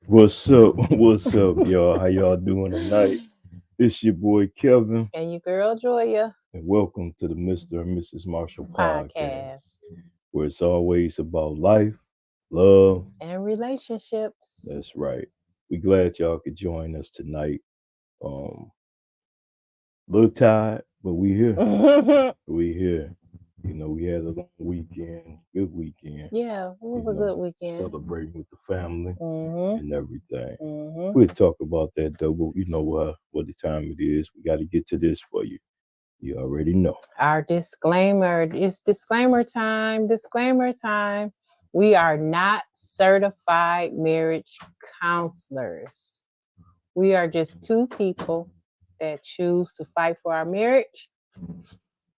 What's up? What's up, y'all? How y'all doing tonight? It's your boy Kevin, And your girl Joya and welcome to the Mr. and Mrs. Marshall podcast podcast, where it's always about life, love. and relationships. That's right. We glad y'all could join us tonight. Little tired, but we here. We here. You know, we had a long weekend, good weekend. Yeah, it was a good weekend. Celebrating with the family Mm-hmm. and everything. Mm-hmm. We'll talk about that though, but you know what the time it is. We got to get to this for you. You already know. Our disclaimer. It's disclaimer time. Disclaimer time. We are not certified marriage counselors. We are just two people that choose to fight for our marriage.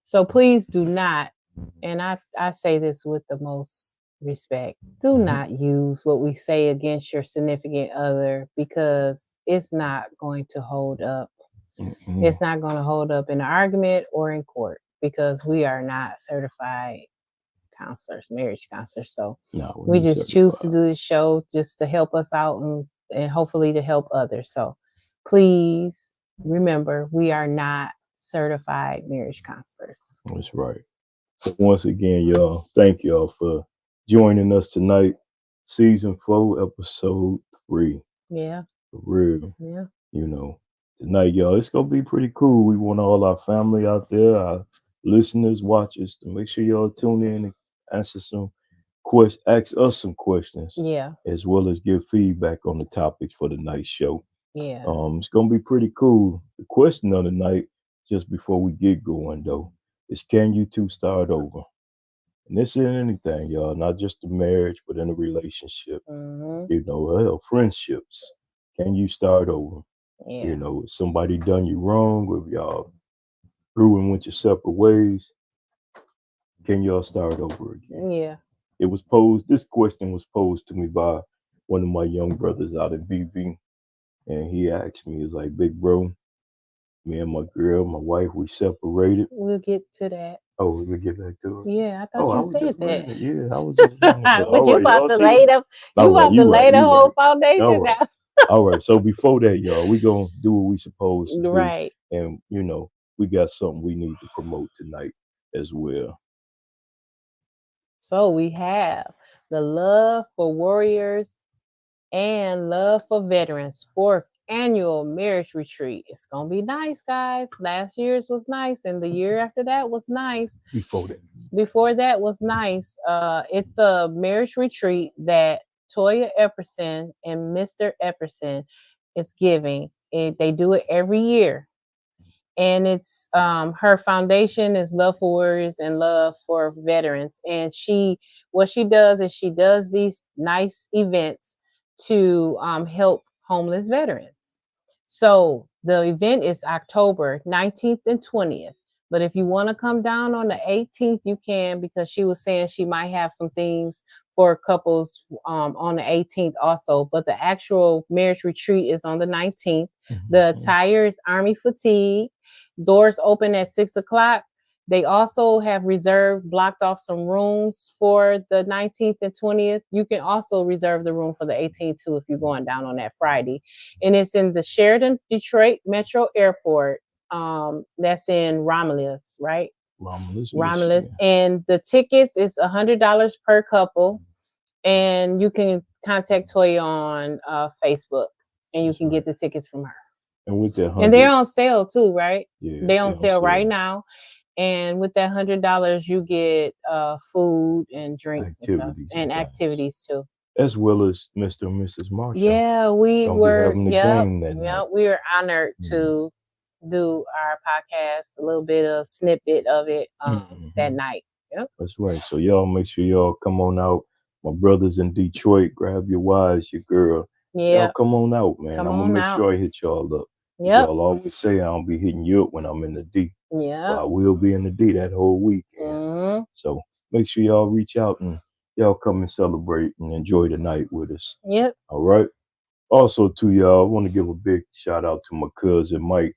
So please do not, and I say this with the most respect, do not use what we say against your significant other because it's not going to hold up. It's not going to hold up in an argument or in court because we are not certified counselors, marriage counselors. So we just choose to do this show just to help us out and hopefully to help others. So please remember, we are not certified marriage counselors. That's right. So once again, y'all, thank y'all for joining us tonight. Season 4, episode 3. Yeah. For real. Yeah. You know, tonight, y'all, it's gonna be pretty cool. We want all our family out there, our listeners, watchers, to make sure y'all tune in and answer some questions, ask us some questions. Yeah. As well as give feedback on the topics for the night show. Yeah. It's gonna be pretty cool. The question of the night, just before we get going though, is can you two start over? And this isn't anything, y'all, not just a marriage, but in a relationship. Mm-hmm. You know, hell, friendships. Can you start over? Yeah. You know, if somebody done you wrong, if y'all grew and went your separate ways, can y'all start over again? Yeah. This question was posed to me by one of my young brothers out in BV. And he asked me, he's like, big bro, me and my girl, my wife, we separated. We'll get to that. Oh, we'll get back to it. Yeah, I thought you said that. Yeah, I was just but you about to lay the whole foundation now. All right. So before that, y'all, we gonna do what we supposed to do. Right. And you know, we got something we need to promote tonight as well. So we have the Love for Warriors and Love for Veterans 4th annual marriage retreat. It's gonna be nice, guys. Last year's was nice, and the year after that was nice. Before that was nice. It's the marriage retreat that Toya Epperson and Mr. Epperson is giving. They do it every year. And it's her foundation is Love for Warriors and Love for Veterans. And what she does is she does these nice events to help homeless veterans. So the event is October 19th and 20th. But if you want to come down on the 18th, you can, because she was saying she might have some things for couples on the 18th also. But the actual marriage retreat is on the 19th. The attire is Army fatigue. Doors open at 6:00. They also have blocked off some rooms for the 19th and 20th. You can also reserve the room for the 18th too if you're going down on that Friday. And it's in the Sheridan Detroit Metro Airport. That's in Romulus, right? Romulus. And the tickets is $100 per couple. And you can contact Toya on Facebook. and you That's can right. get the tickets from her. And with that And they're 100, on sale too, right? yeah, They're they on on sale right sale. now. And with that $100, you get food and drinks and stuff, Activities and and things, activities too. as well as Mr. and Mrs. Marshall Yeah, we gonna be were. having the Yep, game that night. yep. We were honored Yeah. to do our podcast, a little bit of snippet of it that Mhm. night. Yep. That's right. So y'all make sure y'all come on out. My brothers in Detroit, grab your wives, your girl. Y'all Yeah. come on out, man. Come I'm gonna on make out. sure I hit y'all up. 'Cause Yep. y'all always say I don't be hitting you up when I'm in the D. Well, I Yep. will be in the D that whole weekend. hmm So make sure y'all reach out and y'all come and celebrate and enjoy the night with us. Yep. All right. Also, to y'all, I want to give a big shout out to my cousin Mike.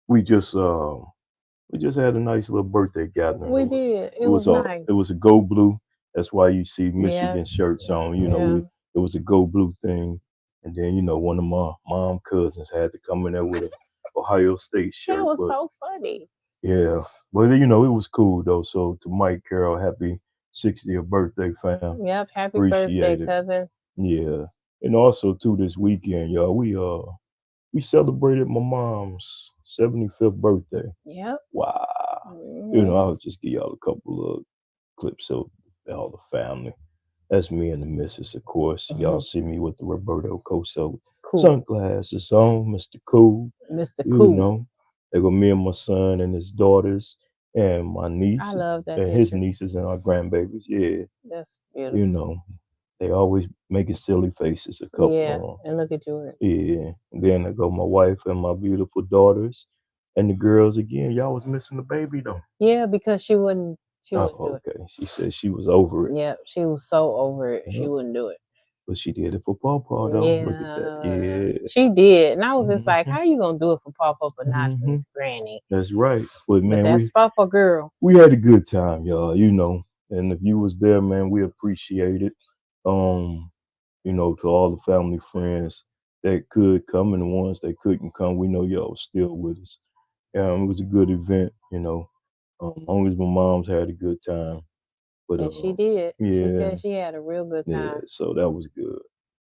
We just had a nice little birthday gathering. We did. It It was was a nice. it was a go blue. That's why you see Yeah. Michigan shirts on. Yeah. It was a go blue thing. And then one of my mom cousins had to come in there with a Ohio State That shirt. was But so funny. yeah, but it was cool though. So to Mike Carroll, happy 60th birthday, fam. Yep. Happy birthday, Appreciate it. cousin. Yeah, and also too this weekend, y'all, we celebrated my mom's 75th birthday. Yep. Wow. hmm I'll just give y'all a couple of clips of all the family. That's me and the missus, of course. Y'all see me with the Roberto Coso Cool. sunglasses on, Mr. Cool. Mr. You Cool. know, they go me and my son and his daughters and my I nieces love that and his picture. nieces and our grandbabies. Yeah, That's you beautiful. know, they always making silly faces, a couple Yeah. of them. And look at you. Yeah. And then I go my wife and my beautiful daughters and the girls again. Y'all was missing the baby though. Yeah, because she wouldn't do Oh, it. okay. She said she was over it. Yep, she was so over it. She Yeah. wouldn't do it. But she did it for Pawpaw though. Look at that. Yeah, Yeah. she did. And I was just like, Mhm. how you gonna do it for Papa but not for Mhm. Granny? That's right. But But man, that's Papa girl. we had a good time, y'all, And if you was there, man, we appreciate it. Um, to all the family friends that could come and the ones that couldn't come, we know y'all was still with us. It was a good event. Long as my mom's had a good time. But And she did. She yeah, said she had a real good yeah. time. So that was good.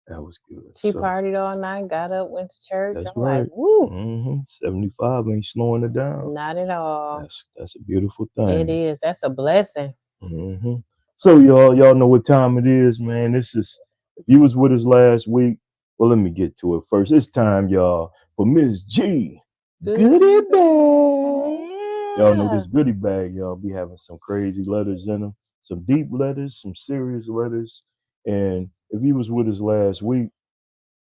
That was good. She So partied all night, got up, went to church. that's I'm like, right. woo, 75 ain't slowing it down. not at all. That's a beautiful It thing. is. That's a blessing. So y'all know what time it is, man. This is if you was with us last week. Well, let me get to it first. It's time, y'all, for Miss G Goodie Bag. Y'all know this goodie bag, y'all be having some crazy letters in them, some deep letters, some serious letters. And if you was with us last week,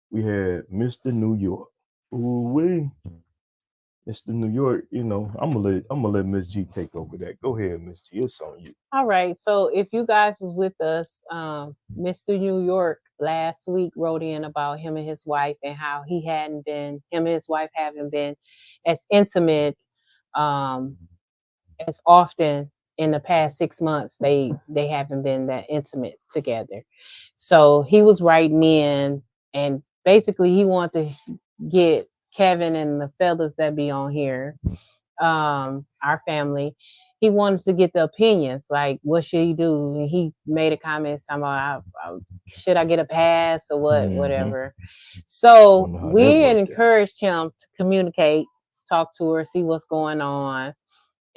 we had Mr. New York. Ooh-wee. Mr. New York, I'm gonna let Miss G take over that. Go ahead, Miss G. It's on you. All right. So if you guys was with us, Mr. New York last week wrote in about him and his wife and how him and his wife haven't been as intimate as often in the past 6 months. They haven't been that intimate together. So he was writing in and basically he wanted to get Kevin and the fellas that be on here, our family, he wanted to get the opinions, like what should he do? And he made a comment about should I get a pass or whatever. So we had encouraged him to communicate, talk to her, see what's going on.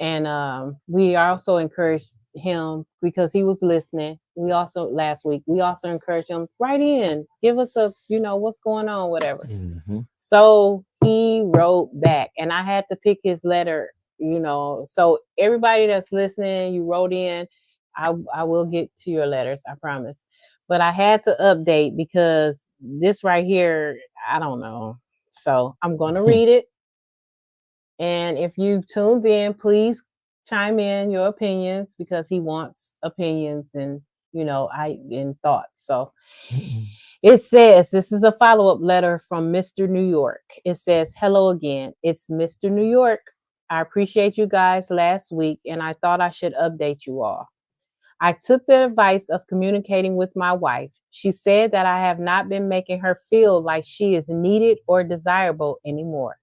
And we also encouraged him because he was listening. We also last week we also encouraged him write in, give us what's going on, whatever. So he wrote back, and I had to pick his letter. So everybody that's listening, you wrote in. I will get to your letters, I promise. But I had to update because this right here, I don't know. So I'm gonna read it. And if you tuned in, please chime in your opinions because he wants opinions and in thoughts. So it says, this is the follow-up letter from Mr. New York. It says, hello again. It's Mr. New York. I appreciate you guys last week and I thought I should update you all. I took the advice of communicating with my wife. She said that I have not been making her feel like she is needed or desirable anymore.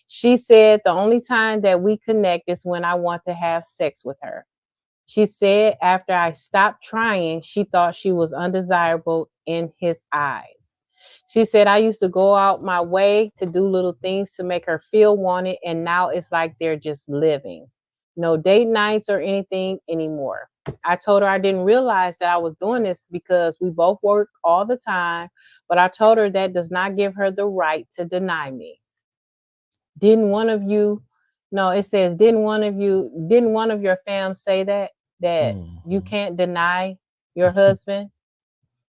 She said the only time that we connect is when I want to have sex with her. She said after I stopped trying, she thought she was undesirable in his eyes. She said, I used to go out my way to do little things to make her feel wanted, and now it's like they're just living. No date nights or anything anymore. I told her I didn't realize that I was doing this because we both work all the time, but I told her that does not give her the right to deny me. Didn't one of you, no, it says, didn't one of your fam say that you Mhm. can't deny your husband?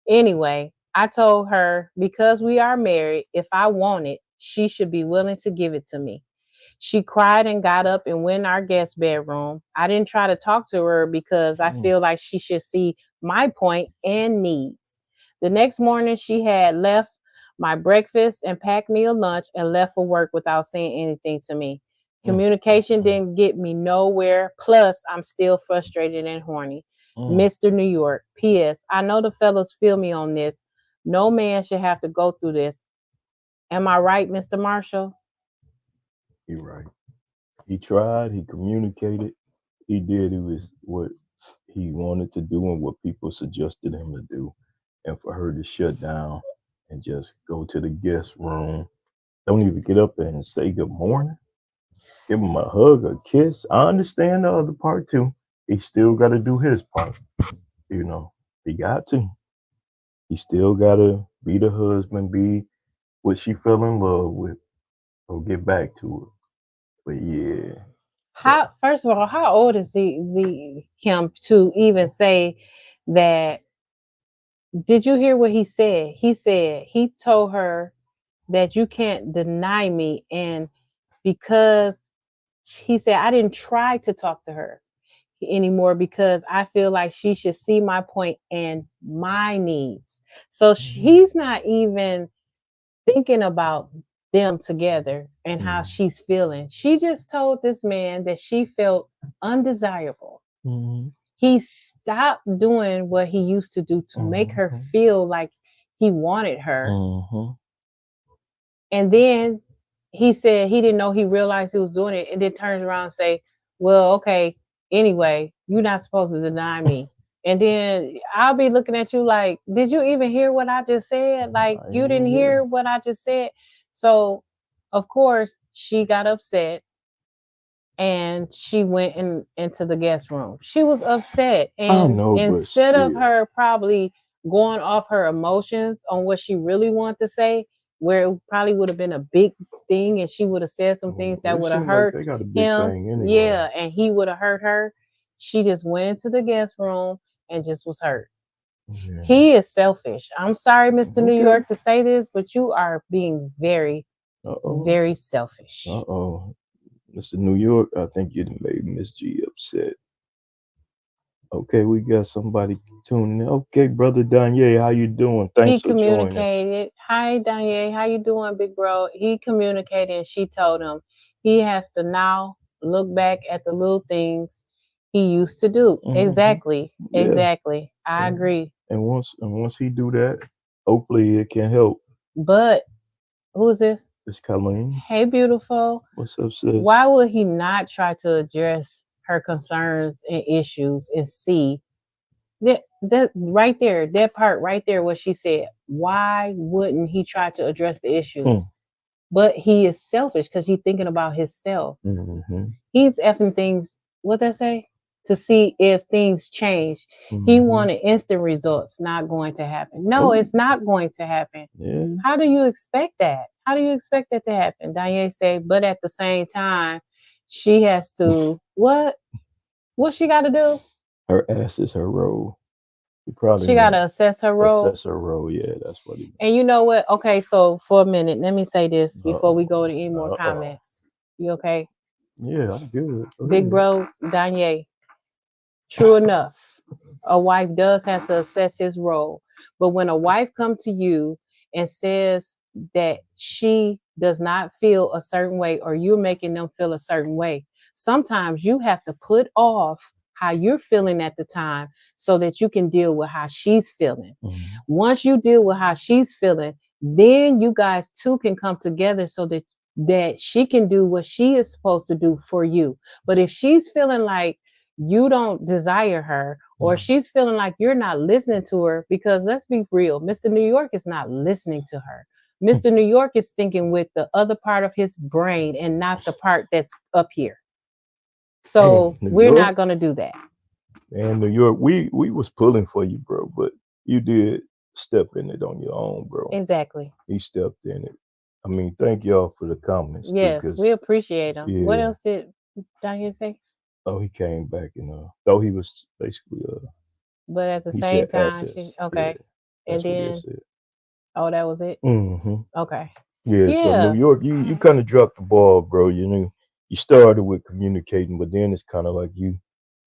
Anyway, I told her because we are married, if I want it, she should be willing to give it to me. She cried and got up and went in our guest bedroom. I didn't try to talk to her because I Mm. feel like she should see my point and needs. The next morning, she had left my breakfast and packed me a lunch and left for work without saying anything to me. Mm. Communication Mm. didn't get me nowhere. Plus, I'm still frustrated and horny. Mm. Mr. New York. P.S. I know the fellas feel me on this. No man should have to go through this. Am I right, Mr. Marshall? You're right. He tried. He communicated. He did. It was what he wanted to do and what people suggested him to do. And for her to shut down and just go to the guest room, don't even get up and say good morning, give him a hug, a kiss. I understand the other part too. He still got to do his part. You know, he got to. He still got to be the husband, be what she fell in love with, or get back to it. But yeah, so How first of all, how old is him to even say that? Did you hear what he said? He said he told her that you can't deny me, and because he said I didn't try to talk to her anymore because I feel like she should see my point and my needs. So mhm, he's not even thinking about them together and how mhm, she's feeling. She just told this man that she felt undesirable. mhm, He stopped doing what he used to do to make her mhm, feel like he wanted her. mhm. And then he said he didn't know he realized he was doing it, and then turns around and say, well, okay, anyway, you're not supposed to deny me. And then I'll be looking at you like, did you even hear what I just said? Like, I you didn't ain't hear here. what I just said. So, of course, she got upset and she went into the guest room. She was upset. I And know, but instead of still. her probably going off her emotions on what she really wanted to say, where it probably would have been a big thing and she would have said some things that It would have seemed like hurt they got a big him, thing anyway. yeah, and he would have hurt her, she just went into the guest room and just was hurt. Yeah. He is selfish. I'm sorry, Mr. New Okay. York, to say this, but you are being very, Uh-oh. very selfish. Uh-oh. Mr. New York, I think you made Miss G upset. Okay, we got somebody tuning in. Okay, brother Danye, how you doing? He Thanks for joining. communicated, hi Danye, how you doing, big bro? He communicated and she told him he has to now look back at the little things he used to do. Mhm. Exactly. Yeah. Exactly. I And agree. once he do that, hopefully it can help. But who's this? It's Colleen. Hey, beautiful. What's up, sis? Why would he not try to address her concerns and issues and see that right there, that part right there, what she said? Why wouldn't he try to address the Hmm. issues? But he is selfish because he's thinking about himself. Mhm. He's effing things, what they say? To see if things change. He Mhm. wanted instant results, not going to happen. No, Oh, it's not going to happen. yeah. How do you expect that? How do you expect that to happen? Diane said, but at the same time, she has to what? What she got to do? Her ass is her role. He probably She got meant to assess her role. assess her role. Yeah, that's what he And you know what? Okay, so for a minute, let me say this meant. before we Uh-oh. go to any more Uh-oh. comments. You okay? Yeah, I'm good. Go Big ahead. bro, Danye, true enough, a wife does have to assess his role. But when a wife comes to you and says that she does not feel a certain way or you're making them feel a certain way, sometimes you have to put off how you're feeling at the time so that you can deal with how she's feeling. Mhm. Once you deal with how she's feeling, then you guys two can come together so that she can do what she is supposed to do for you. But if she's feeling like you don't desire her or she's feeling like you're not listening to her, because let's be real, Mr. New York is not listening to her. Mr. New York is thinking with the other part of his brain and not the part that's up here. So New we're York, not going to do that. man, New York, we was pulling for you, bro, but you did step in it on your own, bro. Exactly. He stepped in it. I mean, thank y'all for the comments too, Yes, we because appreciate them. What yeah, else did Daniel say? oh, he came back and though he was basically But at the he same said at time, she this, yeah, okay. And that's what he then said. oh, that was it. Mm-hmm. Okay. Yeah, so New Yeah. York, you kind of dropped the ball, bro. You know, you started with communicating, but then it's kind of like you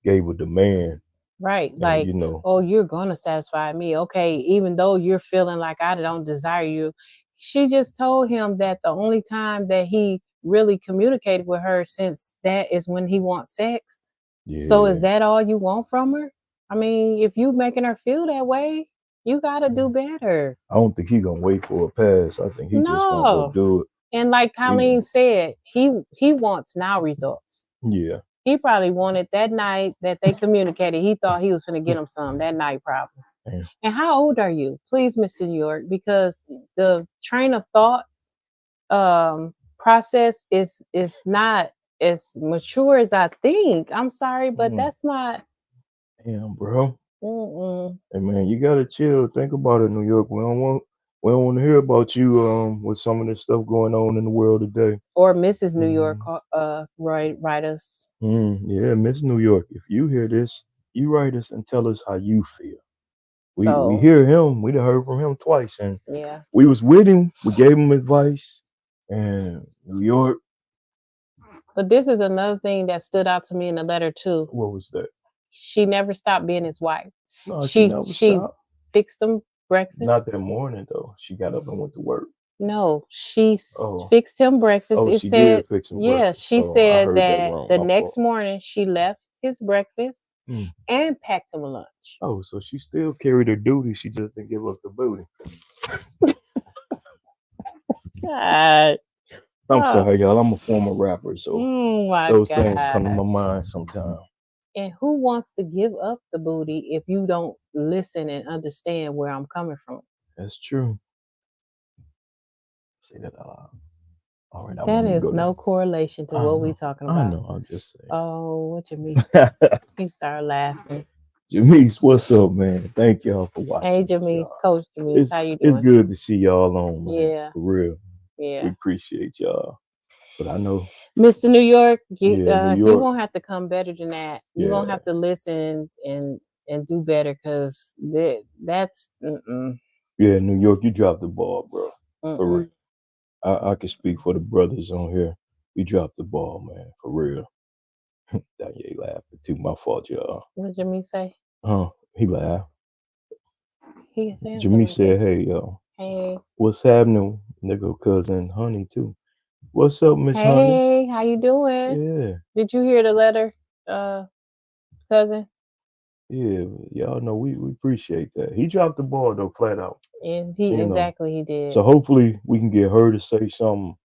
gave a demand, Right. and Like, you know, oh, you're gonna satisfy me. Okay, even though you're feeling like I don't desire you. She just told him that the only time that he really communicated with her since that is when he wants sex. So is yeah, that all you want from her? I mean, if you making her feel that way, you gotta do better. I don't think he gonna wait for a pass. I think he just gonna go No. do it. And like He, Colleen said, he wants now results. yeah, He probably wanted that night that they communicated. He thought he was gonna get him some that night, probably. man. And how old are you? Please, Mr. New York, because the train of thought process is not as mature as I think. I'm sorry, but Mm, that's not. damn, bro. Mm-mm. Hey, man, you gotta chill. Think about it, New York. We don't want to hear about you with some of this stuff going on in the world today. Or Mrs. New York, Mm, write us. yeah, Miss New York. If you hear this, you write us and tell us how you feel. We So hear him. We done heard from him twice, and yeah, we was with him. We gave him advice, and New York. but this is another thing that stood out to me in the letter too. What was that? She never stopped being his wife. No, she She never she stopped. fixed him Not breakfast. that morning though. She got up and went to work. No, she Oh, fixed him breakfast. oh, It she did said, fix him yeah, breakfast. she Oh, I said heard that that wrong. the My next fault. morning she left his breakfast Mm. and packed him a lunch. Oh, so she still carried her duty. She just didn't give up the booty. God. I'm Oh, sorry, y'all. I'm a former rapper, so my those things come to God. my mind sometimes. And who wants to give up the booty if you don't listen and understand where I'm coming from? That's true. Say that out loud. All right, I That won't even is go there. no correlation to I what we know. talking I about. know. I'm just saying. Oh, what you mean? He started laughing. Jameis, what's up, man? Thank y'all for watching. Hey, This, Jameis, y'all. Coach Jameis, It's how you it's doing? good to see y'all on, man. Yeah, For real. We yeah. appreciate y'all. But I know, Mr. New York, yeah, New you're York, gonna have to come better than that. You're yeah, gonna have to listen and do better, because that's yeah, New York, you dropped the ball, bro. For real. mm-mm. I can speak for the brothers on here. You dropped the ball, man. For real. Daniel laughing too. My fault, y'all. What did Jimmy say? He laughed. He said Jimmy something. said, "Hey, yo, Hey, what's happening, nigga? Cousin Honey too. What's up, Miss Honey? hey, how you doing? Yeah, Did you hear the letter, cousin? yeah. Y'all know we appreciate that. He dropped the ball though, flat out. Is he You know. exactly? He did. So hopefully we can get her to say something.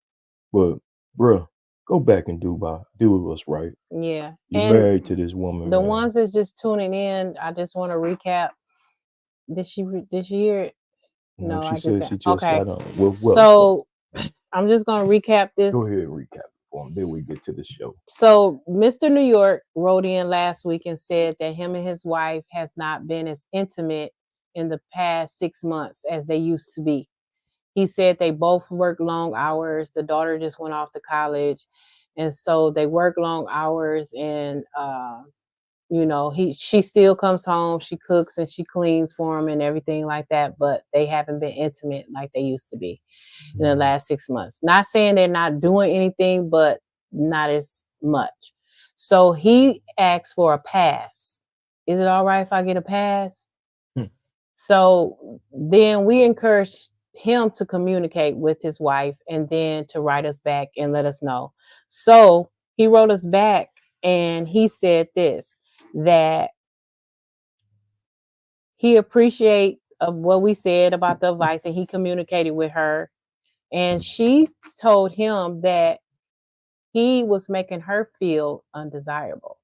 But, bruh, go back and do what's right. Yeah, You and married to this woman, the man. ones that's just tuning in, I just want to recap. Did she hear it? No, She I just said got she just okay. got on. Well, So I'm just gonna recap this. go ahead and recap it for him. Then we get to the show. So Mr. New York wrote in last week and said that him and his wife has not been as intimate in the past 6 months as they used to be. He said they both work long hours. The daughter just went off to college, and so they work long hours. And she still comes home, she cooks and she cleans for him and everything like that. But they haven't been intimate like they used to be in the last 6 months. Not saying they're not doing anything, but not as much. So he asked for a pass. Is it all right if I get a pass? So then we encourage him to communicate with his wife and then to write us back and let us know. So he wrote us back and he said this, that he appreciate what we said about the advice, and he communicated with her, and she told him that he was making her feel undesirable.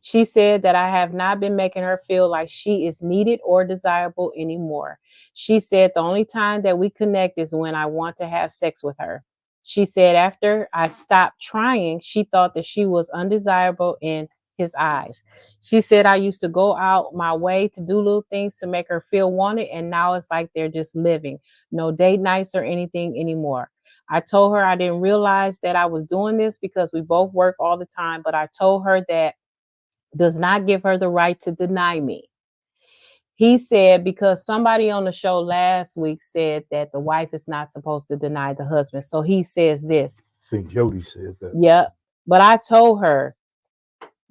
She said that I have not been making her feel like she is needed or desirable anymore. She said the only time that we connect is when I want to have sex with her. She said after I stopped trying, she thought that she was undesirable in his eyes. She said I used to go out my way to do little things to make her feel wanted, and now it's like they're just living. No date nights or anything anymore. I told her I didn't realize that I was doing this because we both work all the time, but I told her that does not give her the right to deny me. He said because somebody on the show last week said that the wife is not supposed to deny the husband. So he says this. I think Jody said that. Yep. But I told her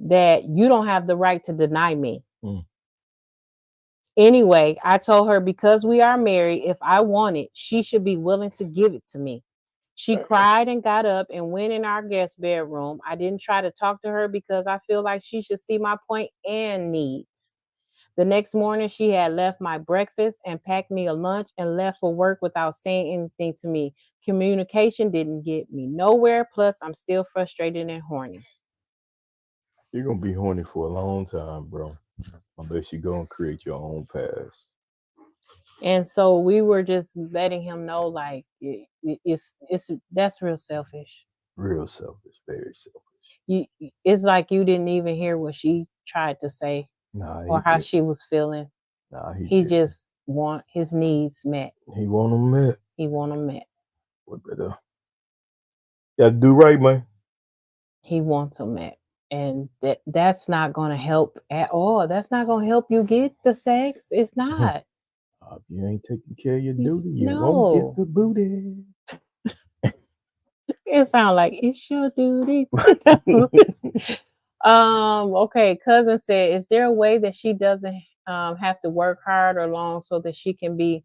that you don't have the right to deny me. Anyway, I told her because we are married, if I want it, she should be willing to give it to me. She cried and got up and went in our guest bedroom. I didn't try to talk to her because I feel like she should see my point and needs. The next morning, she had left my breakfast and packed me a lunch and left for work without saying anything to me. Communication didn't get me nowhere. Plus, I'm still frustrated and horny. You're going to be horny for a long time, bro. Unless you go and create your own past. And so we were just letting him know, like, that's real selfish. Real selfish, very selfish. It's like you didn't even hear what she tried to say, or how she was feeling. He just want his needs met. He want them met. He want them met. What better? Gotta do right, man. He wants them met. And that's not going to help at all. That's not going to help you get the sex. It's not. If you ain't taking care of your duty, you won't get the booty. It sounds like it's your duty. Okay. Cousin said, is there a way that she doesn't have to work hard or long so that she can be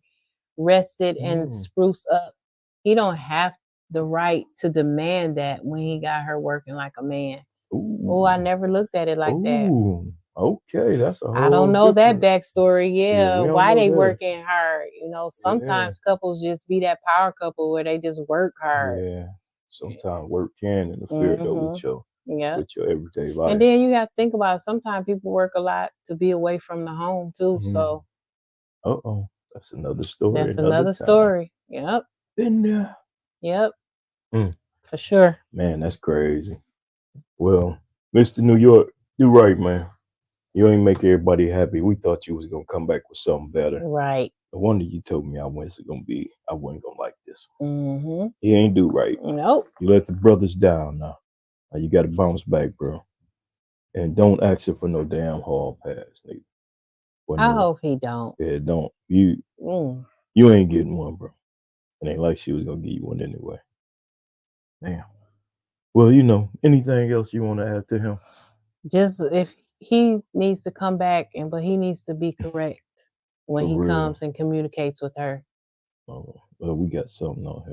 rested and spruce up? He don't have the right to demand that when he got her working like a man. Oh, I never looked at it like that. Okay, that's a whole I don't know that backstory. Yeah, why they that. Working hard? You know, sometimes couples just be that power couple where they just work hard. Yeah, sometimes work can interfere though with your everyday life. And then you got to think about it. Sometimes people work a lot to be away from the home too. So, that's another story. That's another story. Yep. Been there. Yep. For sure. Man, that's crazy. Well, Mr. New York, do right, man. You ain't make everybody happy. We thought you was gonna come back with something better. Right. No wonder you told me I wasn't gonna like this one. He ain't do right. Nope. You let the brothers down now. Now you gotta bounce back, bro. And don't ask him for no damn hall pass, nigga. I hope he don't. Yeah, don't. You ain't getting one, bro. It ain't like she was gonna give you one anyway. Damn. Well, anything else you want to add to him? Just if he needs to come back, but he needs to be correct when he comes and communicates with her. Oh, well, we got something on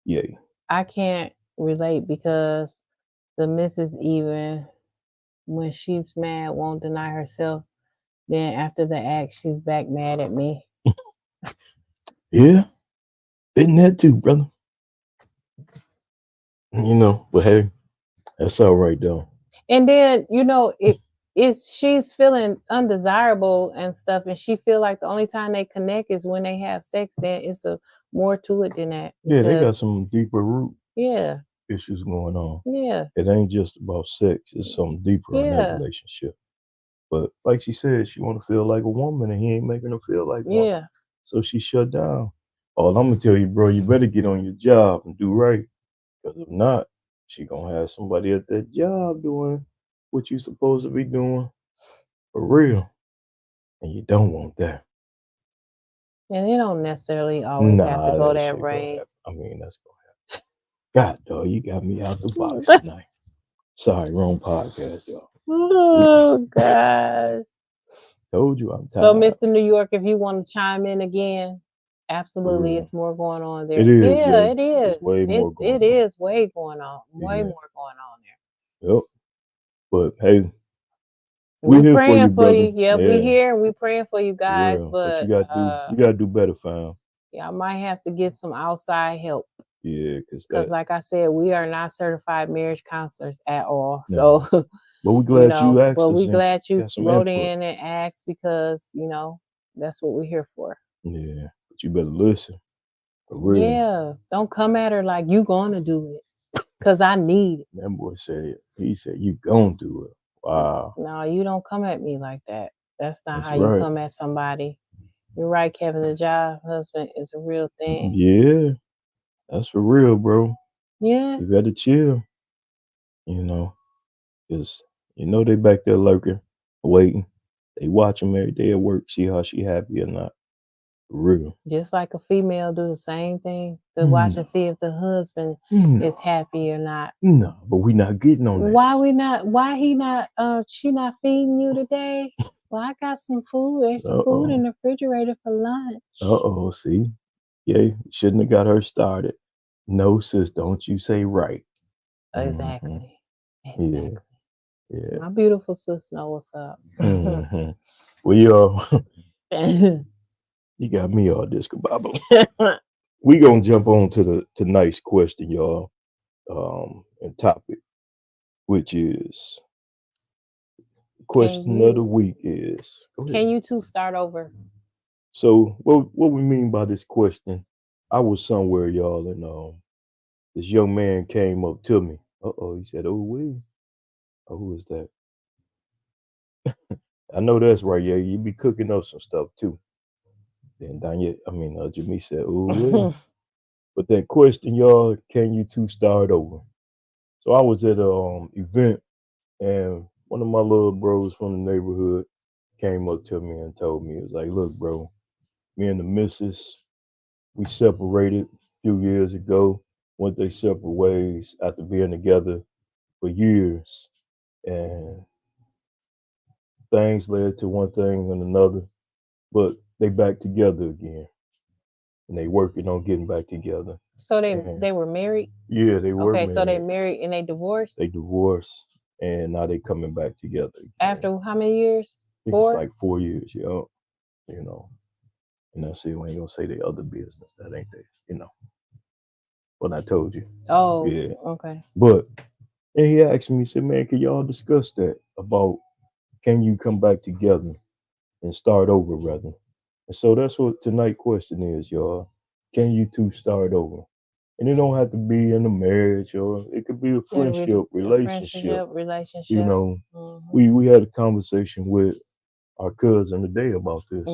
here. Yay. I can't relate because the missus, even when she's mad, won't deny herself. Then after the act, she's back mad at me. Yeah. Been that too, brother. But hey, that's all right though. And then, she's feeling undesirable and stuff, and she feel like the only time they connect is when they have sex. Then it's more to it than that. Yeah, they got some deeper root issues going on. Yeah. It ain't just about sex. It's something deeper in that relationship. But like she said, she want to feel like a woman, and he ain't making her feel like one. Yeah. So she shut down. All I'm gonna tell you, bro, you better get on your job and do right. Because if not, she gonna have somebody at that job doing what you supposed to be doing for real. And you don't want that. And it don't necessarily always have to go that way. I mean, that's gonna happen. God, dog, you got me out the box tonight. Sorry, wrong podcast, y'all. Oh, gosh. Told you I'm tired. So, Mr. New York, if you want to chime in again, absolutely, it's more going on there. It is. Yeah, it is. Way more going on. It is way going on. Way more going on there. Yep. But hey, we're praying for you. Yeah, we here. We praying for you guys. But you gotta do better, fam. Yeah, I might have to get some outside help. Yeah, because like I said, we are not certified marriage counselors at all. No. So But we're you glad you know. asked But us we and glad you got some wrote input. in and asked because you know that's what we're here for. Yeah, but you better listen. For real. Yeah, don't come at her like you gonna do it, cause I need it. That boy said it. He said, you gonna do it. Wow. No, you don't come at me like that. That's not That's how you right. come at somebody. You're right, Kevin. The job husband is a real thing. Yeah, that's for real, bro. Yeah. You better chill. You know, because you know they back there lurking, waiting. They watch them every day at work, see how she happy or not. For real. Just like a female do the same thing to watch and see if the husband is happy or not. No, but we not getting on that. Why she not feeding you today? Well, I got some food. There's some food in the refrigerator for lunch. See? Yeah, shouldn't have got her started. No, sis, don't you say right. Exactly. Exactly. Yeah. My beautiful sis know what's up. Well, you got me all discombobulated. We gonna jump on to the tonight's question, y'all, and topic, which is question of the week is. Can you two start over? So what we mean by this question? I was somewhere, y'all, and this young man came up to me. He said, "Oh, who is that?" I know that's right. Yeah, you be cooking up some stuff too. Then Jimmy said, "Oh, but that question, y'all, can you two start over?" So I was at a event, and one of my little bros from the neighborhood came up to me and told me, "It was like, look, bro, me and the missus, we separated a few years ago. Went their separate ways after being together for years, and things led to one thing and another, but they back together again, and they working on getting back together." So they were married? Yeah, they were okay, married. so they married and they divorced? They divorced, and now they coming back together again. After how many years? It's like 4 years, yeah. You know. And that's it. We ain't gonna say the other business. That ain't they, what I told you. Oh, Yeah. okay. But and he asked me, he said, "Man, can y'all discuss that about can you come back together and start over rather?" And so that's what tonight's question is, y'all. Can you two start over? And it don't have to be in a marriage, or it could be a friendship, relationship. You know, we had a conversation with our cousin today about this,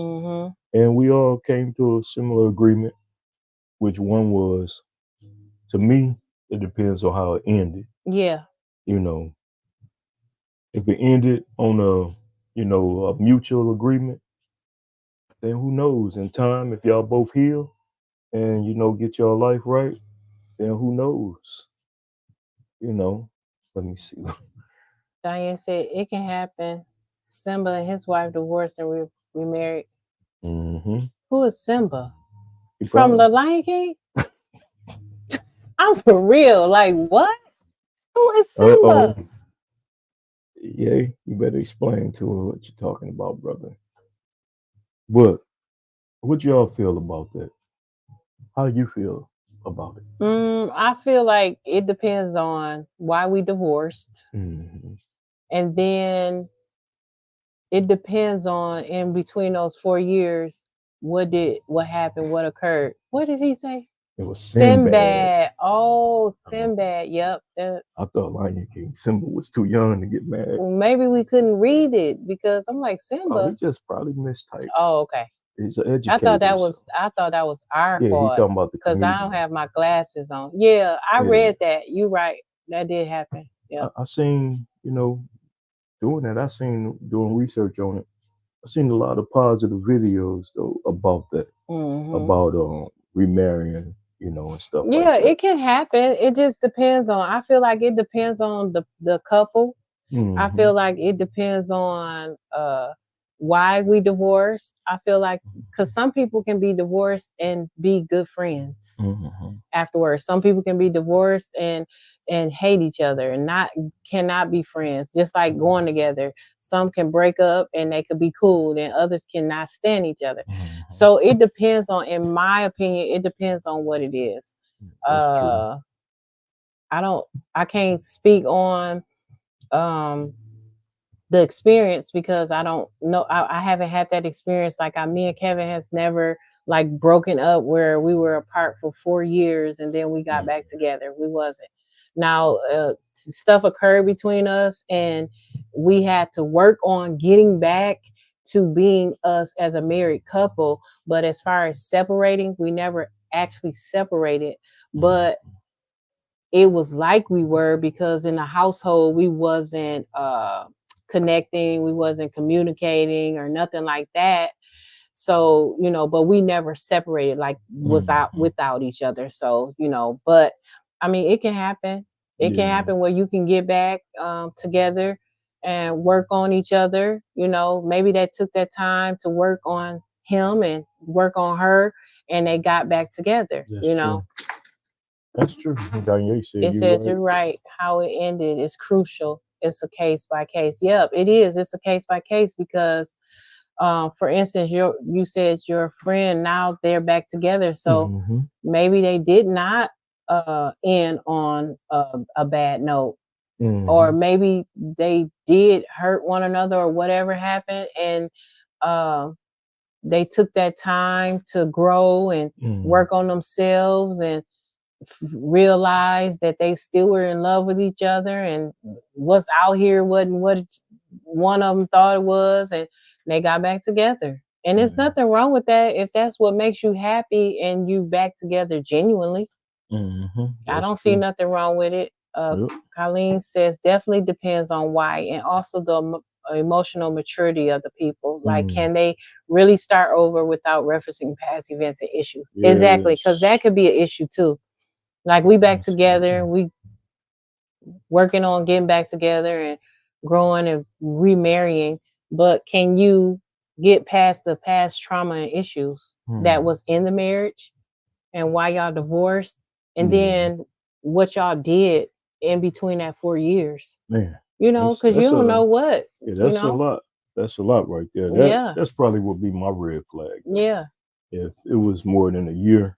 and we all came to a similar agreement. Which one was, to me, it depends on how it ended. Yeah. You know, if it ended on a mutual agreement, then who knows? In time, if y'all both heal and get your life right, then who knows? Let me see. Diane said it can happen. Simba and his wife divorced and remarried. Who is Simba? From The Lion King? I'm for real. Like, what? Who is Simba? Yeah, you better explain to her what you're talking about, brother. But what y'all feel about that? How do you feel about it? I feel like it depends on why we divorced. And then it depends on, in between those 4 years, what happened, what occurred. What did he say? It was Sinbad. Oh, Sinbad. Yep. I thought Lion King Simba was too young to get married. Well, maybe we couldn't read it because I'm like, Simba. He just probably mistyped. Oh, okay. He's an educator. I thought that was our fault. He talking about the because I don't have my glasses on. Yeah, I read that. You're right. That did happen. Yeah. I seen, doing that. I seen doing research on it. I seen a lot of positive videos though about that. About remarrying, and stuff like that. Yeah, it can happen. It just depends on. I feel like it depends on the couple. I feel like it depends on why we divorced. I feel like because some people can be divorced and be good friends afterwards. Some people can be divorced and hate each other and cannot be friends, just like going together. Some can break up and they could be cool, and others cannot stand each other. So it depends on, in my opinion, it depends on what it is. That's true. I can't speak on the experience, because I don't know, I haven't had that experience. Like me and Kevin has never like broken up where we were apart for 4 years and then we got back together. We wasn't. Now stuff occurred between us and we had to work on getting back to being us as a married couple. But as far as separating, we never actually separated. But it was like we were, because in the household we wasn't connecting, we wasn't communicating or nothing like that. So, but we never separated, like was out without each other. So, but I mean, it can happen. It can happen where you can get back together and work on each other. Maybe they took that time to work on him and work on her, and they got back together. True. That's true. Danye said it says you're right. How it ended is crucial. It's a case by case. Yep, it is. It's a case by case because, for instance, you said your friend, now they're back together. So maybe they did not end on a bad note, or maybe they did hurt one another or whatever happened, and they took that time to grow and work on themselves and realized that they still were in love with each other, and what's out here wasn't what one of them thought it was, and they got back together. And there's nothing wrong with that if that's what makes you happy and you back together genuinely. I don't see nothing wrong with it. Colleen says definitely depends on why, and also the emotional maturity of the people. Like, can they really start over without referencing past events and issues? Exactly, because that could be an issue too. Like, we back together, we working on getting back together and growing and remarrying, but can you get past the past trauma and issues that was in the marriage and why y'all divorced, and then what y'all did in between that 4 years? Man, because you don't know what. That's a lot. That's a lot right there. That's probably would be my red flag. Yeah. If it was more than a year,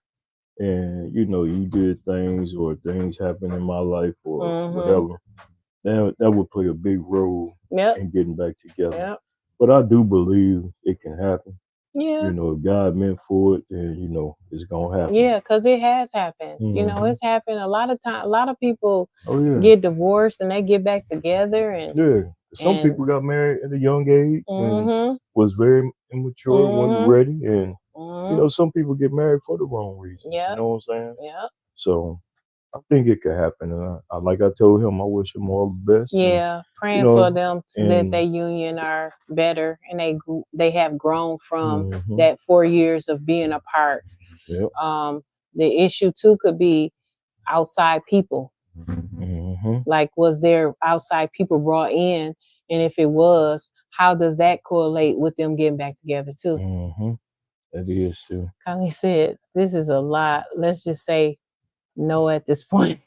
and you did things, or things happened in my life, or whatever, that would play a big role in getting back together. But I do believe it can happen. If God meant for it, then it's gonna happen. Yeah, because it has happened. It's happened a lot of time. A lot of people get divorced and they get back together, and some people got married at a young age and was very immature, wasn't ready, and some people get married for the wrong reasons. You know what I'm saying? Yeah. So I think it could happen, and like I told him, I wish him all the best. Yeah, praying for them that their union are better and they have grown from that 4 years of being apart. The issue too could be outside people. Like, was there outside people brought in, and if it was, how does that correlate with them getting back together too? That is too. Connie said, "This is a lot. Let's just say no at this point."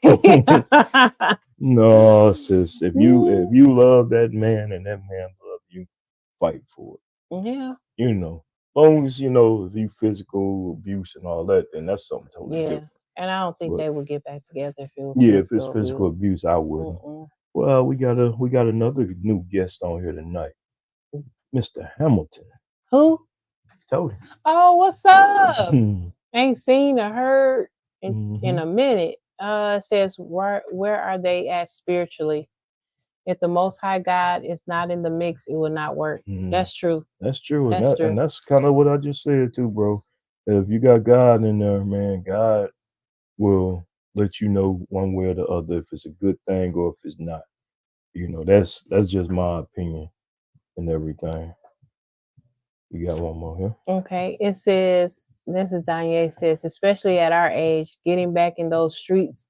No, sis. If you love that man and that man love you, fight for it. Yeah. As long as if you physical abuse and all that, then that's something totally different. And I don't think they would get back together if it was if it's physical abuse, I wouldn't. Well, we got another new guest on here tonight, Mr. Hamilton. Who? Tony. Oh, what's up? Ain't seen or heard in a minute. It says, where are they at spiritually? If the Most High God is not in the mix, it will not work. That's true. That's true. And that's kind of what I just said too, bro. That if you got God in there, man, God will let you know one way or the other if it's a good thing or if it's not. That's just my opinion and everything. You got one more here? Okay. It says, this is Danye says, especially at our age, getting back in those streets,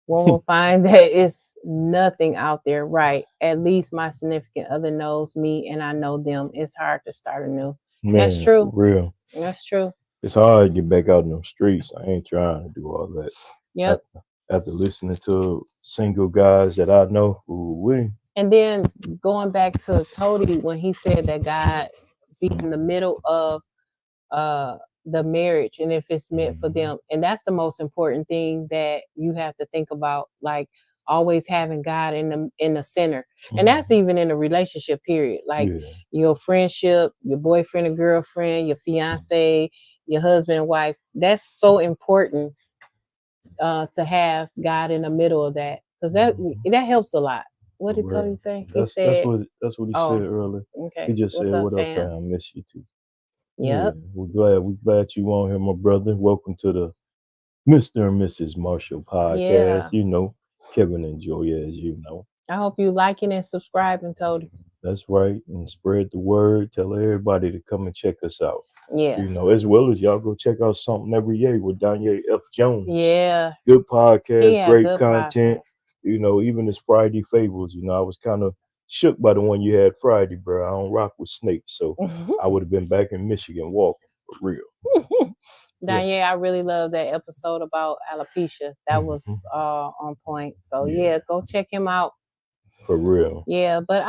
one will find that it's nothing out there. Right. At least my significant other knows me and I know them. It's hard to start anew. Man, that's true. Real. That's true. It's hard to get back out in them streets. I ain't trying to do all that. Yep. After listening to single guys that I know, and then going back to Toady when he said that God be in the middle of the marriage and if it's meant for them, and that's the most important thing that you have to think about. Like, always having God in the center. And that's even in a relationship period. Like Yeah. your friendship, your boyfriend or girlfriend, your fiance, your husband and wife. That's so important to have God in the middle of that. Because that helps a lot. What did Tony Right. say? He That's said, that's what he said oh, earlier. He okay. just What's said, up, "What up, fam? fam? Miss you too." Yeah, Yep. we're glad you on here, my brother. Welcome to the Mr. and Mrs. Marshall podcast. Yeah. You know, Kevin and Joy, as you know. I hope you liking and subscribing, Tony. That's right. And spread the word. Tell everybody to come and check us out. Yeah. You know, as well as y'all go check out Something Every Day with Danye F. Jones. Yeah. Good podcast, Yeah, great good content. podcast. You know, even his Friday Fables, I was kind of shook by the one you had Friday, bro. I don't rock with snakes, so I would have been back in Michigan walking for real. Danye, I really love that episode about alopecia. That was on point. So yeah, go check him out. For real. Yeah, but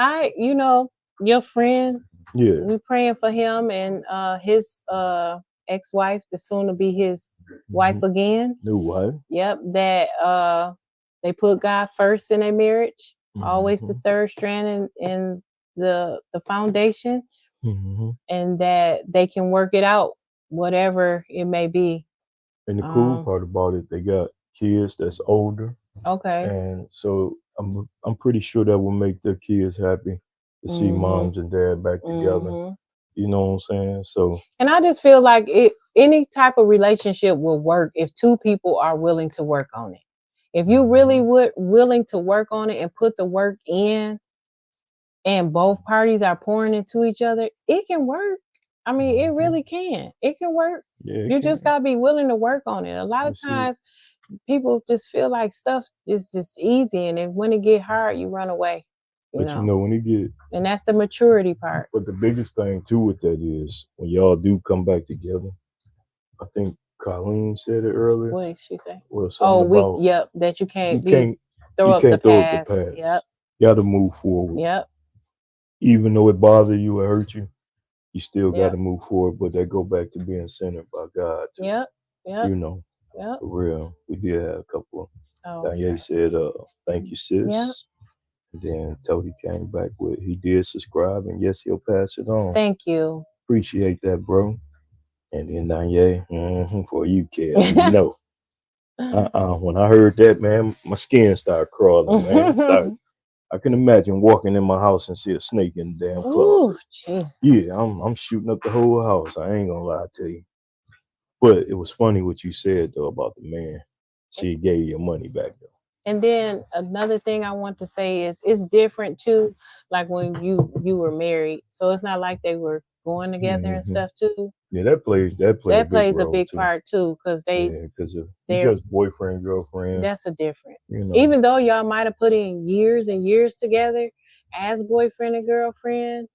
your friend, we praying for him and his ex-wife, the soon to be his wife again. New wife. Yep, that they put God first in their marriage. Always the third strand in the foundation. And that they can work it out, whatever it may be. And the cool part about it, they got kids that's older. Okay. And so I'm pretty sure that will make their kids happy to see moms and dad back together. You know what I'm saying? So, and I just feel like any type of relationship will work if two people are willing to work on it. If you really willing to work on it and put the work in, and both parties are pouring into each other, it can work. I mean, it really can. It can work. Yeah, you just gotta be willing to work on it. A lot of times, people just feel like stuff is just easy, and when it get hard, you run away. But when it get, and that's the maturity part. But the biggest thing too with that is when y'all do come back together. I think Colleen said it earlier. What did she say? Well, about that you can't throw up the past. Yep. You got to move forward. Yep. Even though it bothered you or hurt you, you still got to move forward. But that go back to being centered by God. Too. Yep. Yep. For real. We did have a couple. Danye said, "Thank you, sis." Yep. And then Tony came back with, he did subscribe, and yes, he'll pass it on. Thank you. Appreciate that, bro. And then Danye, for you, Kev, when I heard that, man, my skin started crawling, man. I can imagine walking in my house and see a snake in the damn closet. Yeah, I'm shooting up the whole house. I ain't gonna lie to you. But it was funny what you said though about the man. See, he gave you your money back though. And then another thing I want to say is it's different too, like when you were married. So it's not like they were going together and stuff too. Yeah, that plays a big part too, because because boyfriend, girlfriend. That's a difference. Even though y'all might have put in years and years together as boyfriend and girlfriend,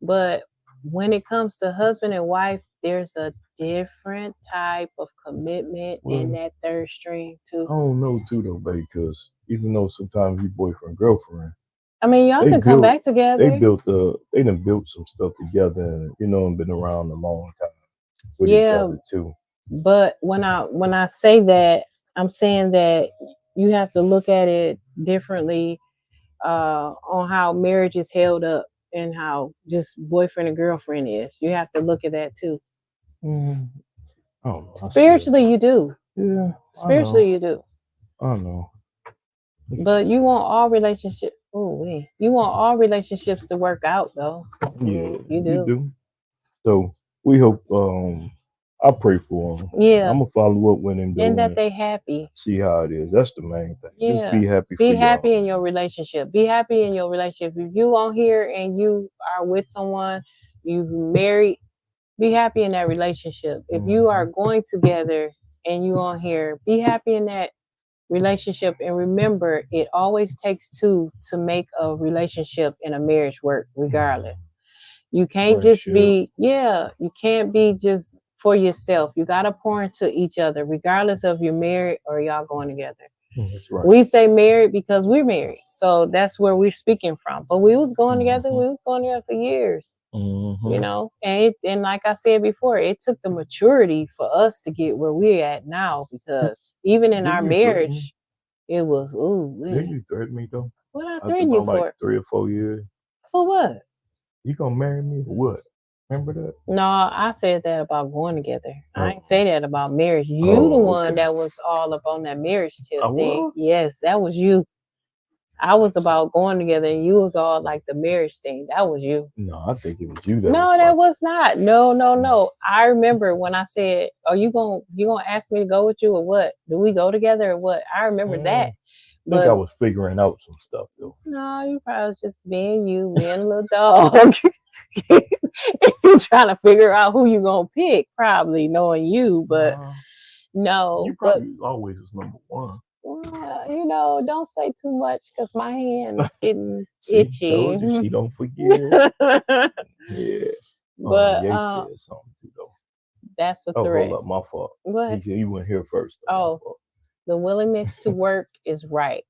but when it comes to husband and wife, there's a different type of commitment in that third string too. I don't know too though, babe, because even though sometimes you boyfriend, girlfriend, I mean, y'all can come back together. They done built some stuff together, and been around a long time with each other too. But when I say that, I'm saying that you have to look at it differently on how marriage is held up and how just boyfriend and girlfriend is. You have to look at that too. Spiritually, you do. Yeah. Spiritually, you do. I know. But you want all relationships. You want all relationships to work out, though. Yeah, you do. So we hope. I pray for them. Yeah, I'm gonna follow up with them, and that they happy. See how it is. That's the main thing. Yeah. Just be happy. Be happy in your relationship. Be happy in your relationship. If you on here and you are with someone, you've married, be happy in that relationship. If you are going together and you on here, be happy in that relationship. And remember, it always takes two to make a relationship and a marriage work, regardless. You can't you can't be just for yourself. You got to pour into each other, regardless of you're married or y'all going together. That's right. We say married because we're married. So that's where we're speaking from. But we was going together. We was going together for years, and like I said before, it took the maturity for us to get where we're at now, because even in our marriage, It was Didn't you threaten me though? What I After threatened you about like for? 3 or 4 years. For what? You gonna marry me or what? Remember that? No, I said that about going together. I ain't Oh. say that about marriage. You the Oh, one okay. that was all up on that marriage tip I thing. was? Yes, that was you. I was about going together, and you was all like the marriage thing. That was you. No, I think it was you that was No, that about was not. No. I remember when I said, "Are you gonna ask me to go with you or what? Do we go together or what?" I remember that. I think I But was figuring out some stuff though. no, you probably was just being you, being a little dog. You trying to figure out who you gonna pick, probably knowing you, but Nah, no. you But probably always was number one. don't say too much because my hand is getting See, itchy. told you she don't forget. Yeah. But Ye said something too though. that's a Oh, threat. hold up, my fault. What? He went here first. Though, Oh, the willingness to work is right.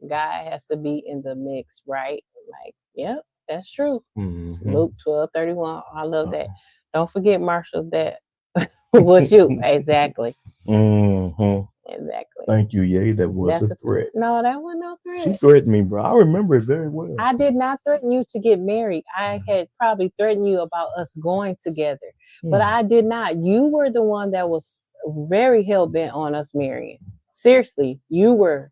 God has to be in the mix, right? Like, yep, that's true. Mm-hmm. Luke 12:31. I love that. Don't forget, Marshall, that was you. Exactly. Mm-hmm. Exactly. Thank you, Ye. That was That's a threat. No, that wasn't no threat. She threatened me, bro. I remember it very well. I did not threaten you to get married. I had probably threatened you about us going together, but I did not. You were the one that was very hell bent on us marrying. Seriously, you were.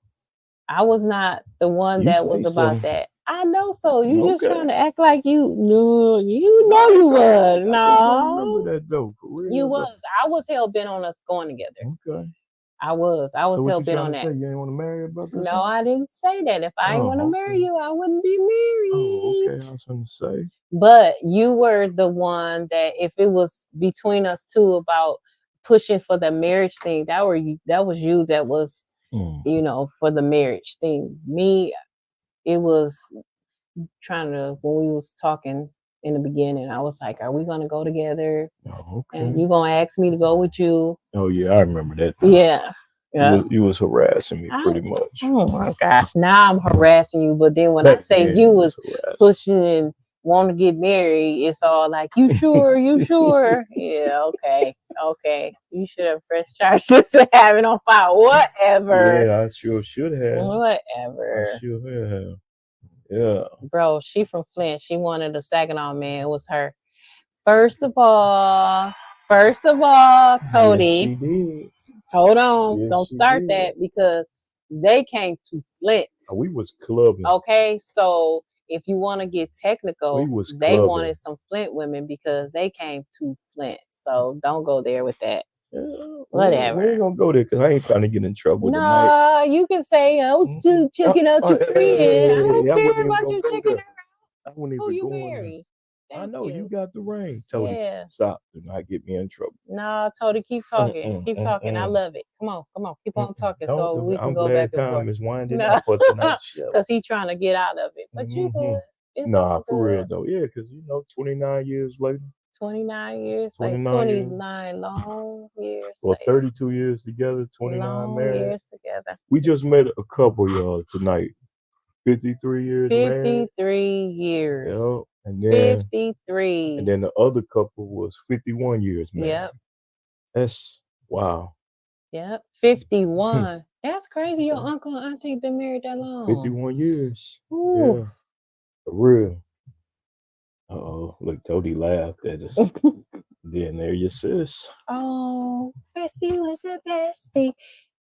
I was not the one that was about that. I know so. You just trying to act like you. No, you know you was. No, I remember that though. For real, you was. I was hell bent on us going together. Okay. I was So hell what you bent on trying that. to say? You ain't want to marry your brother? No, I didn't say that. If I didn't want to marry okay. you, I wouldn't be married. Oh, okay. I was going to say. But you were the one that, if it was between us two about pushing for the marriage thing, that was you that was, for the marriage thing. Me, it was trying to, when we was talking in the beginning, I was like, are we going to go together? Oh, okay. And you going to ask me to go with you? Oh, yeah, I remember that. Yeah. Yeah. You was harassing me pretty much. Oh my gosh. Now I'm harassing you. But then when I say you was pushing and want to get married, it's all like, you sure? You sure? Yeah, okay. Okay. You should have pressed charges to have it on file. Whatever. Yeah, I sure should have. Whatever. I sure have. Yeah. Bro, she from Flint. She wanted a Saginaw man. It was her. First of all, Tody. Yes, she did. Hold on. Yes, don't start that because they came to Flint. We was clubbing. Okay, so if you want to get technical, they clubbing. wanted some Flint women because they came to Flint. So don't go there with that. Whatever. We ain't gonna go there because I ain't trying to get in trouble tonight. Nah, you can say I was too checking out your friend. I don't care about you checking her out. Who you marry? I know you got the ring, Tody. Yeah. Stop. Do not get me in trouble. No, Tody, keep talking. Keep talking. I love it. Come on. Keep on talking so we can go back and forth. Time is winding up for tonight's show. Because he's trying to get out of it. But you good. It's all for good. real though. Yeah, because 29 years later. 29 years, 29 long years. Well, 32 years together, 29 married. Years together. We just met a couple, y'all, tonight. 53 years 53 years. Yep. And then 53. And then the other couple was 51 years married. Yep. That's wow. Yep. 51. That's crazy. Your uncle and auntie been married that long. 51 years. Ooh. Yeah. For real. Uh-oh. Look, Tody laughed at us. Then there your sis. Oh, Bestie was the bestie.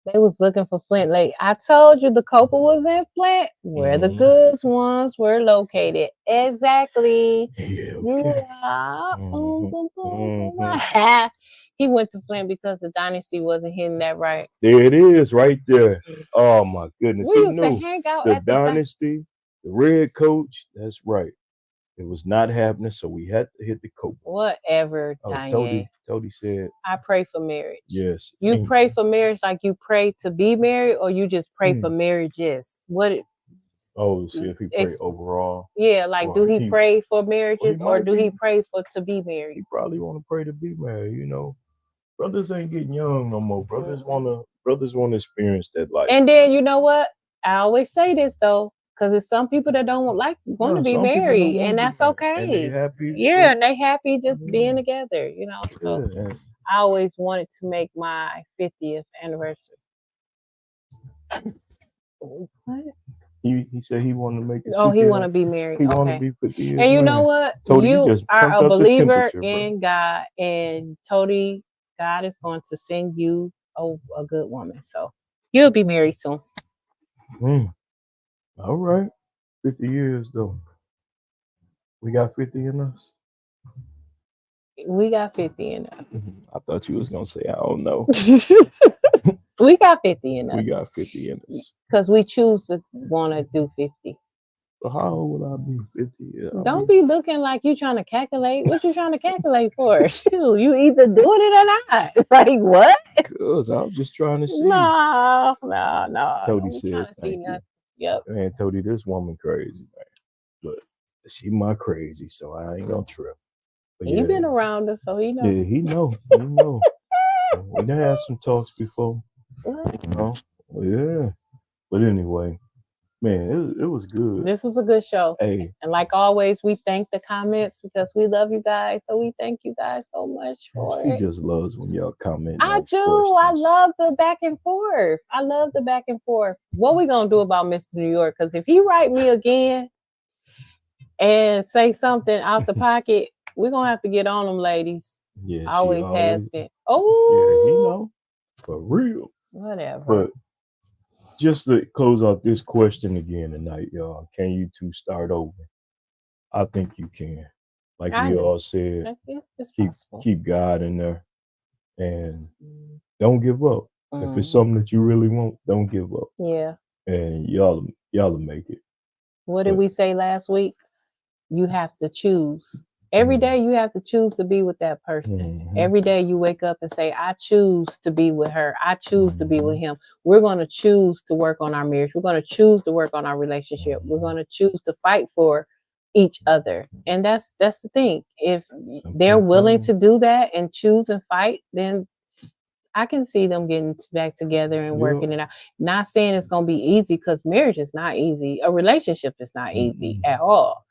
They was looking for Flint Lake. I told you the couple was in Flint, where the goods ones were located. Exactly. Yeah. Okay. He went to Flint because the dynasty wasn't hitting that right. There it is, right there. Oh my goodness. We used to hang out the at the dynasty, the red coach. That's right. It was not happening, so we had to hit the coach. Whatever, Diane. Tody said, I pray for marriage. Yes. You pray for marriage like you pray to be married, or you just pray for marriages? See if he pray overall. Yeah, like do he pray for marriages or do he pray for to be married? He probably want to pray to be married, Brothers ain't getting young no more. Brothers want to experience that life. And then you know what? I always say this though, because there's some people that don't want to be married, and that's okay. And they happy. Yeah, and they happy just being together, So I always wanted to make my 50th anniversary. What? He said he wanted to make his Oh, he 50th. want to be married. He want to Okay. be 50 years. And you know man. what? Tody, you You just are turned a up the believer temperature, bro. in God, and Tody, God is going to send you a good woman. So you'll be married soon. All right. 50 years, though. We got 50 in us. We got 50 in us. I thought you was going to say, I don't know. We got 50 in us. We got 50 in us. Because we choose to want to do 50. So how old will I be? 50? Yeah, Don't be looking like you trying to calculate. What you trying to calculate for? Shoot, you either doing it or not. Like what? Because I was just trying to see. No. Tody said, thank you. Yep. Man, Tody, this woman crazy, man. But she my crazy, so I ain't gonna trip. But He been around us, so he know. Yeah, he know. He know. We done had some talks before. What? You know? Yeah. But anyway, man, it was good. This was a good show. Hey. And like always, we thank the comments because we love you guys. So we thank you guys so much for She it. just loves when y'all comment. I do. Questions. I love the back and forth. I love the back and forth. What we gonna do about Mr. New York? Because if he write me again and say something out the pocket, we're gonna have to get on them, ladies. Yeah, always has been. Oh, yeah, he know for real. Whatever. But just to close out this question again tonight, y'all, can you two start over? I think you can. Like we all said, keep God in there and don't give up. If it's something that you really want, don't give up. Yeah. And y'all will make it. What did we say last week? You have to choose. Every day you have to choose to be with that person. Every day you wake up and say, I choose to be with her. I choose to be with him. We're going to choose to work on our marriage. We're going to choose to work on our relationship. We're going to choose to fight for each other. And that's the thing. If they're willing to do that and choose and fight, then I can see them getting back together and working it out. Not saying it's going to be easy, because marriage is not easy. A relationship is not easy at all.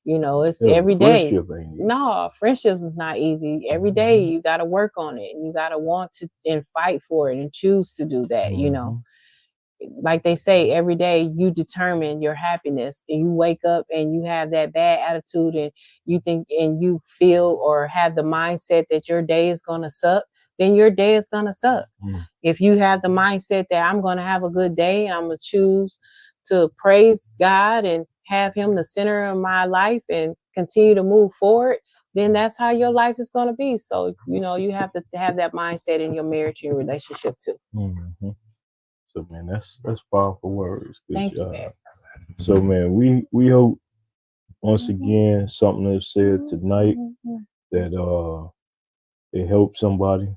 You know, it's every day. No, friendships is not easy. Every day you got to work on it, and you got to want to and fight for it and choose to do that. You know, like they say, every day you determine your happiness, and you wake up and you have that bad attitude and you think and you feel or have the mindset that your day is going to suck, then your day is going to suck. If you have the mindset that I'm going to have a good day, I'm going to choose to praise God and have him the center of my life and continue to move forward, then that's how your life is going to be. So, you know, you have to have that mindset in your marriage and relationship too. So, man, that's powerful words. Good Thank job. You, babe. So, man, we hope once again something that's said tonight that it helped somebody.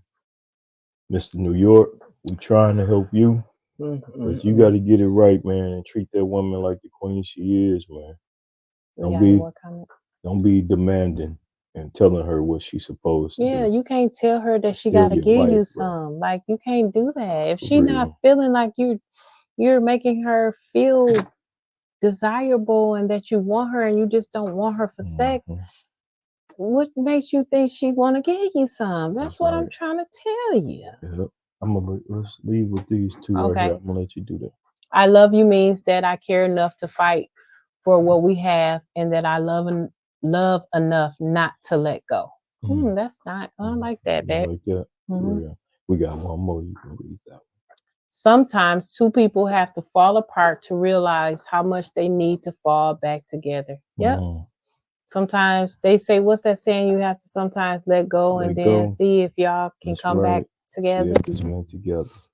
Mr. New York, we trying to help you. But you got to get it right, man, and treat that woman like the queen she is, man. Don't be demanding and telling her what she's supposed to do. Yeah, you can't tell her that she got to give you some. Like, you can't do that. If she's not feeling like you're making her feel desirable and that you want her and you just don't want her for sex, what makes you think she want to give you some? That's what I'm trying to tell you. Yeah. Let's leave with these two right here. I'm gonna let you do that. I love you means that I care enough to fight for what we have, and that I love enough not to let go. That's not. I don't like that, babe. Like that. Yeah. We got one more. You can read that. Sometimes two people have to fall apart to realize how much they need to fall back together. Yep. Sometimes they say, what's that saying? You have to sometimes let go and then see if y'all can come back together.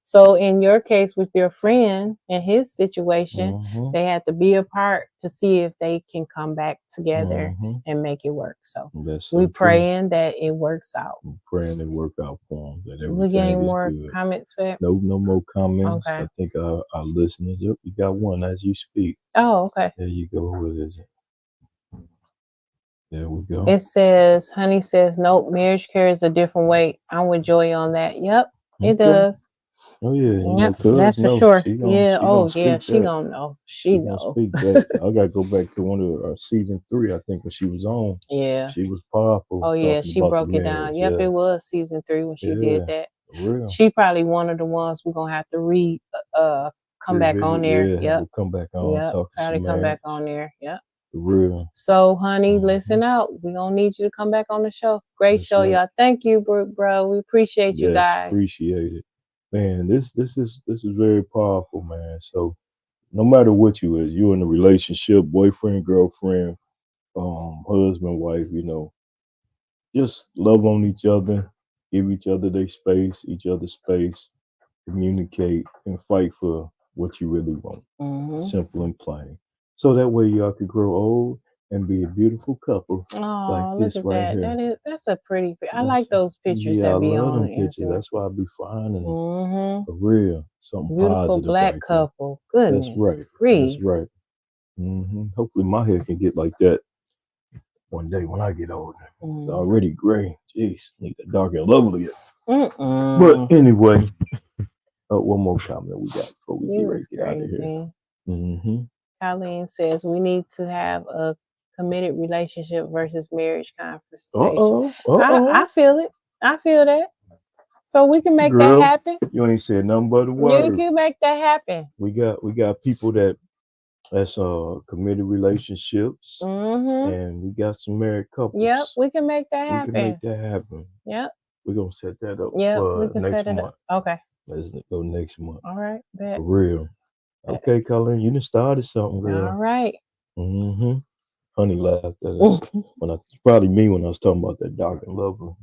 So in your case with your friend and his situation, they had to be apart to see if they can come back together and make it work. So we praying that it works out. We're praying it work out for them. That we getting more comments, babe? No more comments. Okay. I think our listeners, you got one as you speak. Oh, okay. There you go. What is it? There we go. It says, Honey says, nope, marriage carries a different weight. I'm with Joy on that. Yep, it does. Oh yeah, yep, that's for sure. She gonna know. She knows. I gotta go back to one of season 3. I think when she was on. Yeah, she was powerful. Oh yeah, she broke it down. Yep, it was season 3 when she did that. She probably one of the ones we're gonna have to read come back on there. Yeah, Yep. we'll come back on, Yep. talk to Probably some come back marriage. on there. Yep. For real. So, honey, Mhm. listen out. We're gonna need you to come back on the show. Great That's show, right. y'all. Thank you, bro. We appreciate you Yes, guys. appreciate it. Man, this is very powerful, man. So no matter what you is, you in a relationship, boyfriend, girlfriend, husband, wife, just love on each other, give each other each other space, communicate, and fight for what you really want. Mm-hmm. Simple and plain. So that way y'all could grow old and be a beautiful couple Oh, like look this at right that. here. That's a pretty. I That's, like those pictures yeah, I that be love on them pictures. Instagram. That's why I be finding them. Mm-hmm. For real. Something Beautiful positive black right there. couple. Goodness. That's right. Grief. That's right. Hopefully my hair can get like that one day when I get older. It's already gray. Jeez, need that dark and lovely. But anyway, one more comment we got before we get ready to get out of here. Colleen says we need to have a committed relationship versus marriage conversation. I feel it. I feel that. So we can make that happen. You ain't said nothing but a You word. can make that happen. We got people that's committed relationships, and we got some married couples. Yep, we can make that happen. We can make that happen. Yep. We're gonna set that up for next month. Okay. Let's go next month. All right. Bet. For real. Okay, Colleen, you done started something, girl. All right. Honey laughed at us. It's probably me when I was talking about that dark and lovely.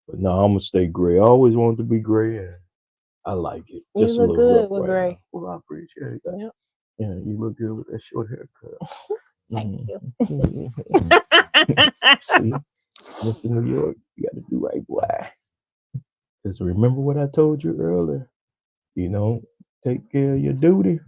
But no, I'm gonna stay gray. I always wanted to be gray, and I like it. You Just look a little good rough with right gray. now. Well, I appreciate that. Yep. Yeah, you look good with that short haircut. Thank you. See, Mr. New York, you got to do right, boy. Because remember what I told you earlier. Take care of your duty.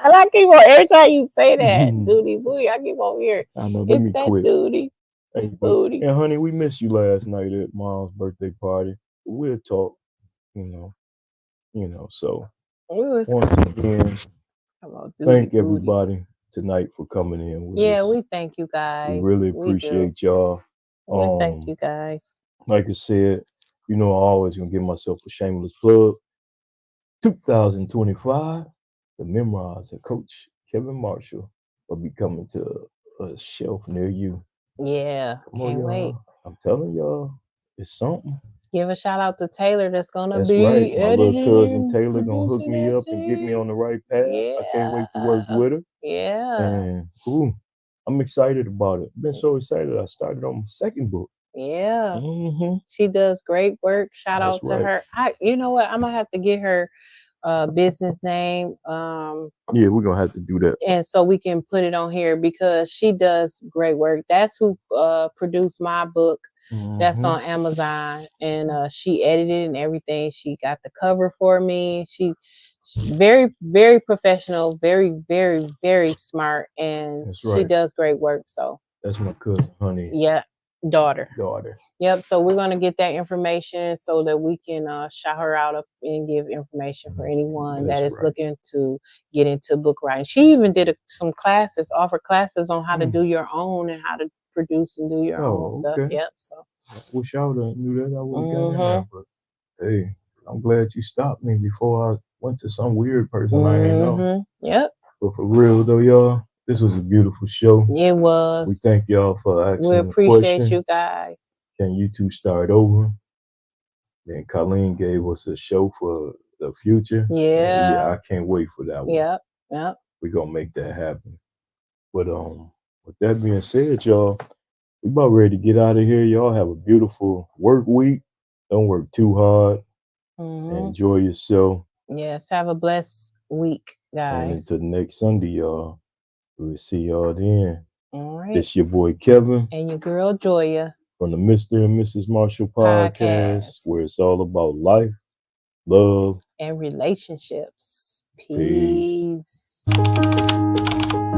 And I keep on every time you say that, duty booty, I keep on hearing. I know, let me quit. Duty. Hey, booty. And honey, we missed you last night at Mom's birthday party. We'll talk, so once again, thank everybody tonight for coming in with us. We thank you guys. We really appreciate y'all. We thank you guys. Like I said, I always gonna give myself a shameless plug. 2025, the memoirs of Coach Kevin Marshall will be coming to a shelf near you. Yeah, can't wait. I'm telling y'all, it's something. Give a shout out to Taylor that's gonna That's be right. My little cousin editing, Taylor gonna hook me up and get me on the right path. I can't wait to work with her. Yeah. And I'm excited about it. Been so excited. I started on my second book. Yeah. She does great work. Shout out to her. You know what? I'm gonna have to get her business name. Yeah, we're gonna have to do that. And so we can put it on here because she does great work. That's who produced my book. That's on Amazon, and she edited and everything. She got the cover for me. She's very, very professional, very, very, very smart, and she does great work. So that's my cousin, honey. Yeah, daughter. Yep. So we're gonna get that information so that we can shout her out and give information for anyone that is looking to get into book writing. She even did some classes, offered classes on how to do your own and how to produce and do your own stuff. Yep. So I wish I would have knew that. I would have got in there. But hey, I'm glad you stopped me before I went to some weird person I ain't know. Yep. But for real though, y'all, this was a beautiful show. It was. We thank y'all for asking We the question. appreciate you guys. Can you two start over? Then Colleen gave us a show for the future. Yeah. I can't wait for that one. Yep. We're gonna make that happen. But with that being said, y'all, we about ready to get out of here. Y'all have a beautiful work week. Don't work too hard. Enjoy yourself. Yes, have a blessed week, guys. And until next Sunday, y'all. We'll see y'all then. All right. It's your boy Kevin. And your girl Joya. From the Mr. and Mrs. Marshall podcast, where it's all about life, love, and relationships. Peace. Peace.